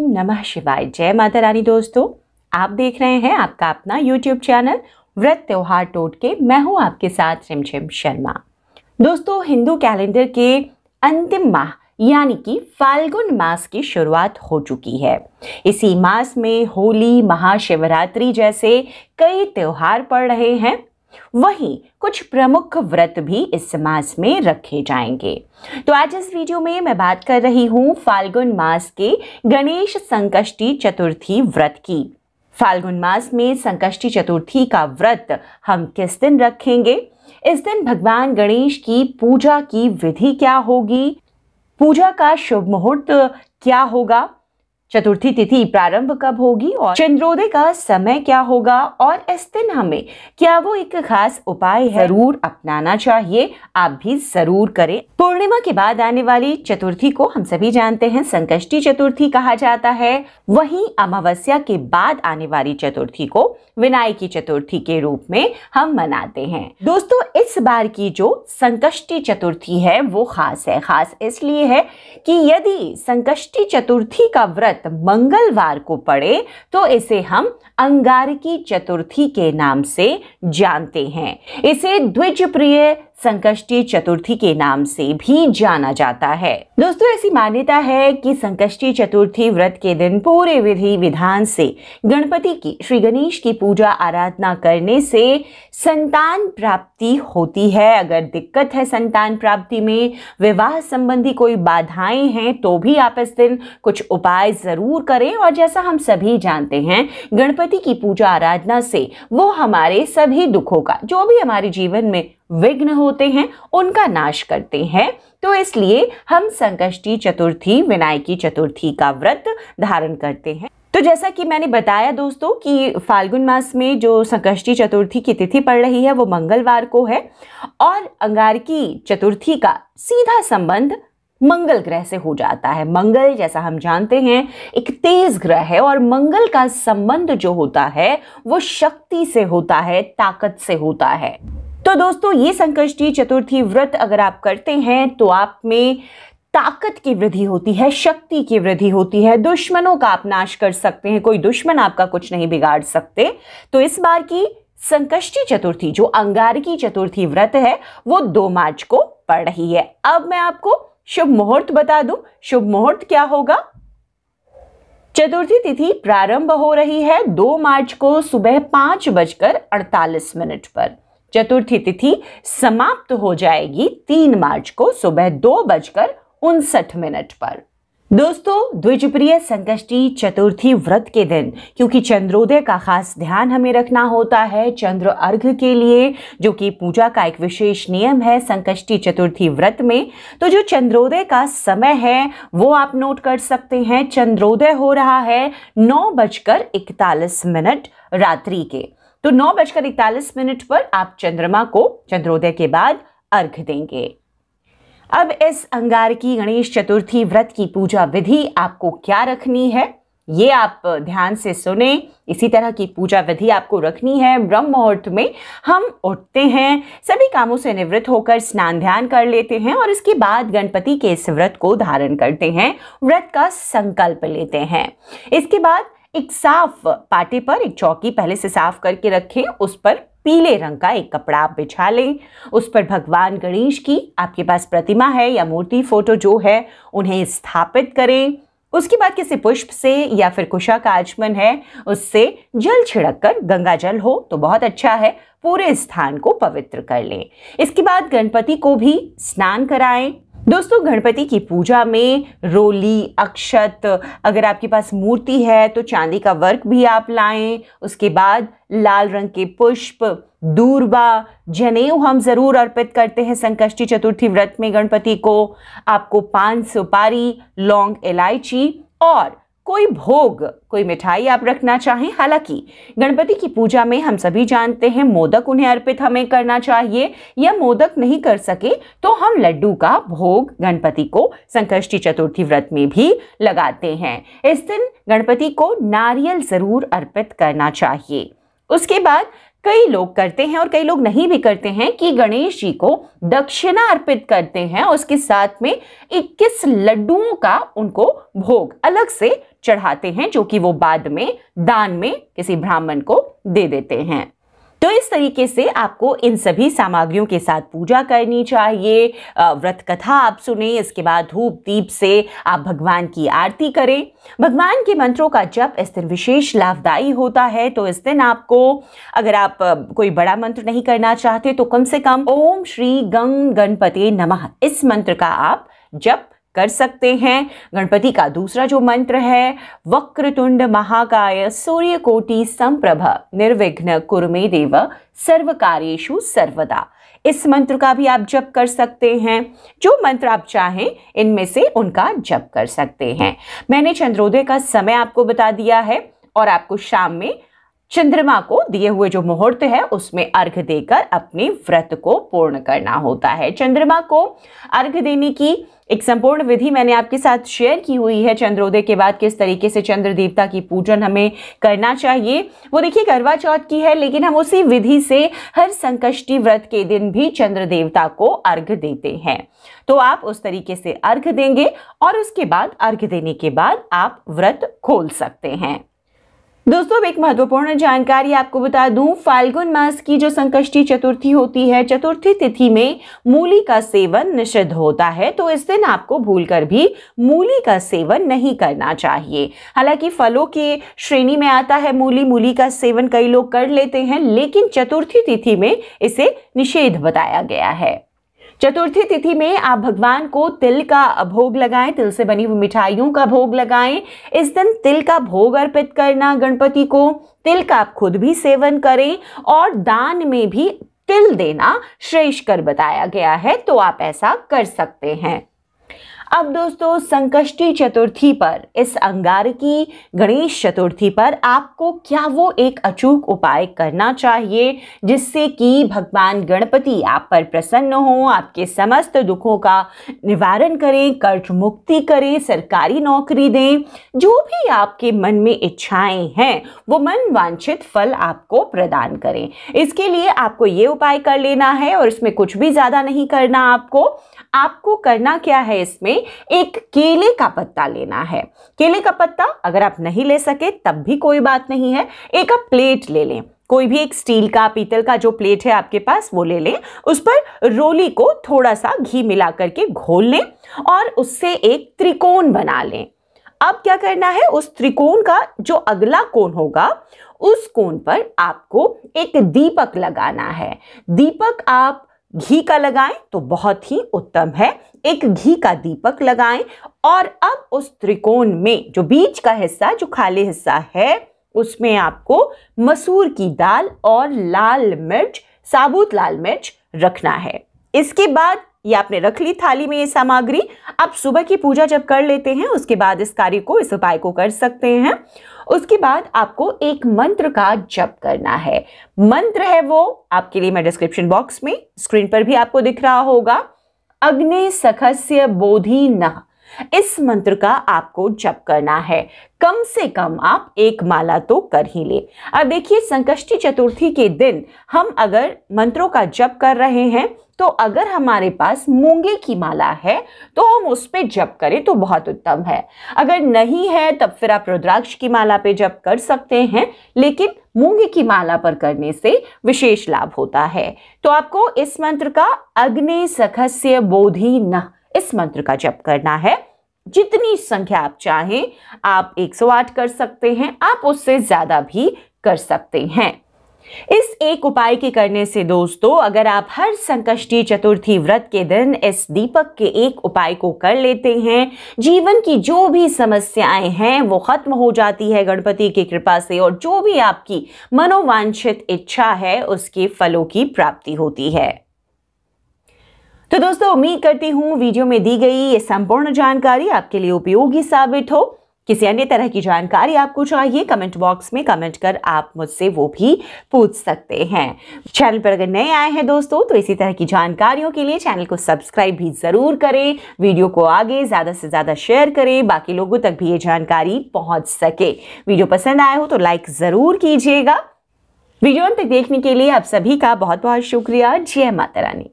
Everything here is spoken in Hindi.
नमः शिवाय। जय माता रानी। दोस्तों, आप देख रहे हैं आपका अपना YouTube चैनल व्रत त्योहार टोटके। मैं हूं आपके साथ रिमझिम शर्मा। दोस्तों, हिंदू कैलेंडर के अंतिम माह यानी कि फाल्गुन मास की शुरुआत हो चुकी है। इसी मास में होली, महाशिवरात्रि जैसे कई त्योहार पड़ रहे हैं। वहीं कुछ प्रमुख व्रत भी इस मास में रखे जाएंगे। तो आज इस वीडियो में मैं बात कर रही हूं फाल्गुन मास के गणेश संकष्टी चतुर्थी व्रत की। फाल्गुन मास में संकष्टी चतुर्थी का व्रत हम किस दिन रखेंगे, इस दिन भगवान गणेश की पूजा की विधि क्या होगी, पूजा का शुभ मुहूर्त क्या होगा, चतुर्थी तिथि प्रारंभ कब होगी और चंद्रोदय का समय क्या होगा, और इस दिन हमें क्या वो एक खास उपाय है जरूर अपनाना चाहिए। आप भी जरूर करें। पूर्णिमा के बाद आने वाली चतुर्थी को हम सभी जानते हैं संकष्टी चतुर्थी कहा जाता है। वहीं अमावस्या के बाद आने वाली चतुर्थी को विनायकी चतुर्थी के रूप में हम मनाते हैं। दोस्तों, इस बार की जो संकष्टी चतुर्थी है वो खास है। खास इसलिए है कि यदि संकष्टी चतुर्थी का व्रत मंगलवार को पड़े तो इसे हम अंगारकी चतुर्थी के नाम से जानते हैं। इसे द्विज प्रिय संकष्टी चतुर्थी के नाम से भी जाना जाता है। दोस्तों, ऐसी मान्यता है कि संकष्टी चतुर्थी व्रत के दिन पूरे विधि विधान से गणपति की, श्री गणेश की पूजा आराधना करने से संतान प्राप्ति होती है। अगर दिक्कत है संतान प्राप्ति में, विवाह संबंधी कोई बाधाएं हैं, तो भी आप इस दिन कुछ उपाय जरूर करें। और जैसा हम सभी जानते हैं, गणपति की पूजा आराधना से वो हमारे सभी दुखों का, जो भी हमारे जीवन में विघ्न होते हैं, उनका नाश करते हैं। तो इसलिए हम संकष्टी चतुर्थी, विनायकी चतुर्थी का व्रत धारण करते हैं। तो जैसा कि मैंने बताया दोस्तों कि फाल्गुन मास में जो संकष्टी चतुर्थी की तिथि पड़ रही है वो मंगलवार को है, और अंगारकी चतुर्थी का सीधा संबंध मंगल ग्रह से हो जाता है। मंगल, जैसा हम जानते हैं, एक तेज ग्रह है और मंगल का संबंध जो होता है वो शक्ति से होता है, ताकत से होता है। तो दोस्तों, ये संकष्टी चतुर्थी व्रत अगर आप करते हैं तो आप में ताकत की वृद्धि होती है, शक्ति की वृद्धि होती है, दुश्मनों का आप नाश कर सकते हैं, कोई दुश्मन आपका कुछ नहीं बिगाड़ सकते। तो इस बार की संकष्टी चतुर्थी जो अंगारकी चतुर्थी व्रत है वो 2 मार्च को पड़ रही है। अब मैं आपको शुभ मुहूर्त बता दूं। शुभ मुहूर्त क्या होगा? चतुर्थी तिथि प्रारंभ हो रही है 2 मार्च को सुबह 5:48 पर। चतुर्थी तिथि समाप्त हो जाएगी 3 मार्च को सुबह 2:59 पर। दोस्तों, द्विजप्रिय संकष्टी चतुर्थी व्रत के दिन क्योंकि चंद्रोदय का खास ध्यान हमें रखना होता है चंद्र अर्घ के लिए, जो कि पूजा का एक विशेष नियम है संकष्टी चतुर्थी व्रत में। तो जो चंद्रोदय का समय है वो आप नोट कर सकते हैं। चंद्रोदय हो रहा है 9:41 रात्रि के। तो 9:41 पर आप चंद्रमा को चंद्रोदय के बाद अर्घ देंगे। अब इस अंगारकी गणेश चतुर्थी व्रत की पूजा विधि आपको क्या रखनी है, ये आप ध्यान से सुने। इसी तरह की पूजा विधि आपको रखनी है। ब्रह्म मुहूर्त में हम उठते हैं, सभी कामों से निवृत्त होकर स्नान ध्यान कर लेते हैं और इसके बाद गणपति के इस व्रत को धारण करते हैं, व्रत का संकल्प लेते हैं। इसके बाद एक साफ पाटे पर एक चौकी पहले से साफ करके रखें, उस पर पीले रंग का एक कपड़ा आप बिछा लें। उस पर भगवान गणेश की आपके पास प्रतिमा है या मूर्ति, फोटो जो है, उन्हें स्थापित करें। उसके बाद किसी पुष्प से या फिर कुशा का आचमन है उससे जल छिड़क कर, गंगा जल हो तो बहुत अच्छा है, पूरे स्थान को पवित्र कर लें। इसके बाद गणपति को भी स्नान कराएं। दोस्तों, गणपति की पूजा में रोली, अक्षत, अगर आपके पास मूर्ति है तो चांदी का वर्क भी आप लाएं। उसके बाद लाल रंग के पुष्प, दूर्वा, जनेऊ हम जरूर अर्पित करते हैं संकष्टी चतुर्थी व्रत में गणपति को। आपको पान, सुपारी, लौंग, इलायची और कोई भोग, कोई मिठाई आप रखना चाहें। हालांकि गणपति की पूजा में हम सभी जानते हैं मोदक उन्हें अर्पित हमें करना चाहिए, या मोदक नहीं कर सके तो हम लड्डू का भोग गणपति को संकष्टी चतुर्थी व्रत में भी लगाते हैं। इस दिन गणपति को नारियल जरूर अर्पित करना चाहिए। उसके बाद कई लोग करते हैं और कई लोग नहीं भी करते हैं कि गणेश जी को दक्षिणा अर्पित करते हैं, उसके साथ में 21 लड्डुओं का उनको भोग अलग से चढ़ाते हैं, जो कि वो बाद में दान में किसी ब्राह्मण को दे देते हैं। तो इस तरीके से आपको इन सभी सामग्रियों के साथ पूजा करनी चाहिए। व्रत कथा आप सुने, इसके बाद धूप दीप से आप भगवान की आरती करें। भगवान के मंत्रों का जप इस दिन विशेष लाभदायी होता है। तो इस दिन आपको, अगर आप कोई बड़ा मंत्र नहीं करना चाहते, तो कम से कम ओम श्री गंग गणपते नमः इस मंत्र का आप जप कर सकते हैं। गणपति का दूसरा जो मंत्र है, वक्रतुंड महाकाय सूर्यकोटि समप्रभ निर्विघ्न कुरु मे देव सर्वकार्येषु सर्वदा, इस मंत्र का भी आप जप कर सकते हैं। जो मंत्र आप चाहें इनमें से उनका जप कर सकते हैं। मैंने चंद्रोदय का समय आपको बता दिया है और आपको शाम में चंद्रमा को दिए हुए जो मुहूर्त है उसमें अर्घ देकर अपने व्रत को पूर्ण करना होता है। चंद्रमा को अर्घ देने की एक संपूर्ण विधि मैंने आपके साथ शेयर की हुई है। चंद्रोदय के बाद किस तरीके से चंद्र देवता की पूजन हमें करना चाहिए, वो देखिए करवा चौथ की है, लेकिन हम उसी विधि से हर संकष्टी व्रत के दिन भी चंद्र देवता को अर्घ देते हैं। तो आप उस तरीके से अर्घ देंगे और उसके बाद अर्घ देने के बाद आप व्रत खोल सकते हैं। दोस्तों, एक महत्वपूर्ण जानकारी आपको बता दूं, फाल्गुन मास की जो संकष्टी चतुर्थी होती है, चतुर्थी तिथि में मूली का सेवन निषिद्ध होता है। तो इस दिन आपको भूलकर भी मूली का सेवन नहीं करना चाहिए। हालांकि फलों के श्रेणी में आता है मूली का सेवन कई लोग कर लेते हैं, लेकिन चतुर्थी तिथि में इसे निषेध बताया गया है। चतुर्थी तिथि में आप भगवान को तिल का भोग लगाएं, तिल से बनी हुई मिठाइयों का भोग लगाएं। इस दिन तिल का भोग अर्पित करना गणपति को, तिल का आप खुद भी सेवन करें और दान में भी तिल देना श्रेष्ठकर बताया गया है, तो आप ऐसा कर सकते हैं। अब दोस्तों, संकष्टी चतुर्थी पर, इस अंगारकी गणेश चतुर्थी पर आपको क्या वो एक अचूक उपाय करना चाहिए जिससे कि भगवान गणपति आप पर प्रसन्न हो, आपके समस्त दुखों का निवारण करें, कर्ज मुक्ति करें, सरकारी नौकरी दें। जो भी आपके मन में इच्छाएं हैं वो मन वांछित फल आपको प्रदान करें। इसके लिए आपको ये उपाय कर लेना है और इसमें कुछ भी ज्यादा नहीं करना। आपको करना क्या है, इसमें एक केले का पत्ता लेना है। केले का पत्ता अगर आप नहीं ले सके तब भी कोई बात नहीं है, एक आप प्लेट ले लें, कोई भी एक स्टील का, पीतल का जो प्लेट है आपके पास वो ले लें। उस पर रोली को थोड़ा सा घी मिला करके घोल लें और उससे एक त्रिकोण बना लें। अब क्या करना है, उस त्रिकोण का जो अगला कोण होगा उस कोण पर आपको एक दीपक लगाना है। दीपक आप घी का लगाएं तो बहुत ही उत्तम है, एक घी का दीपक लगाएं और अब उस त्रिकोण में जो बीच का हिस्सा, जो खाली हिस्सा है, उसमें आपको मसूर की दाल और लाल मिर्च, साबुत लाल मिर्च रखना है। इसके बाद ये आपने रख ली थाली में ये सामग्री। आप सुबह की पूजा जब कर लेते हैं उसके बाद इस कार्य को, इस उपाय को कर सकते हैं। उसके बाद आपको एक मंत्र का जप करना है। मंत्र है वो आपके लिए मैं डिस्क्रिप्शन बॉक्स में, स्क्रीन पर भी आपको दिख रहा होगा, अग्नि सखस्य बोधि नः। इस मंत्र का आपको जप करना है। कम से कम आप एक माला तो कर ही ले। अब देखिए, संकष्टी चतुर्थी के दिन हम अगर मंत्रों का जप कर रहे हैं तो अगर हमारे पास मूंगे की माला है तो हम उस पे जप करें तो बहुत उत्तम है। अगर नहीं है तब फिर आप रुद्राक्ष की माला पे जप कर सकते हैं, लेकिन मूंगे की माला पर करने से विशेष लाभ होता है। तो आपको इस मंत्र का अग्नि सखस्य बोधि नः, इस मंत्र का जप करना है। जितनी संख्या आप चाहें, आप 108 कर सकते हैं, आप उससे ज्यादा भी कर सकते हैं। इस एक उपाय के करने से दोस्तों, अगर आप हर संकष्टी चतुर्थी व्रत के दिन इस दीपक के एक उपाय को कर लेते हैं, जीवन की जो भी समस्याएं हैं वो खत्म हो जाती है गणपति की कृपा से, और जो भी आपकी मनोवांछित इच्छा है उसके फलों की प्राप्ति होती है। तो दोस्तों, उम्मीद करती हूं वीडियो में दी गई ये संपूर्ण जानकारी आपके लिए उपयोगी साबित हो। किसी अन्य तरह की जानकारी आपको चाहिए, कमेंट बॉक्स में कमेंट कर आप मुझसे वो भी पूछ सकते हैं। चैनल पर अगर नए आए हैं दोस्तों तो इसी तरह की जानकारियों के लिए चैनल को सब्सक्राइब भी जरूर करें, वीडियो को आगे ज्यादा से ज्यादा शेयर करें, बाकी लोगों तक भी ये जानकारी पहुंच सके। वीडियो पसंद आया हो तो लाइक जरूर कीजिएगा। वीडियो अंत तक देखने के लिए आप सभी का बहुत बहुत शुक्रिया। जय माता रानी।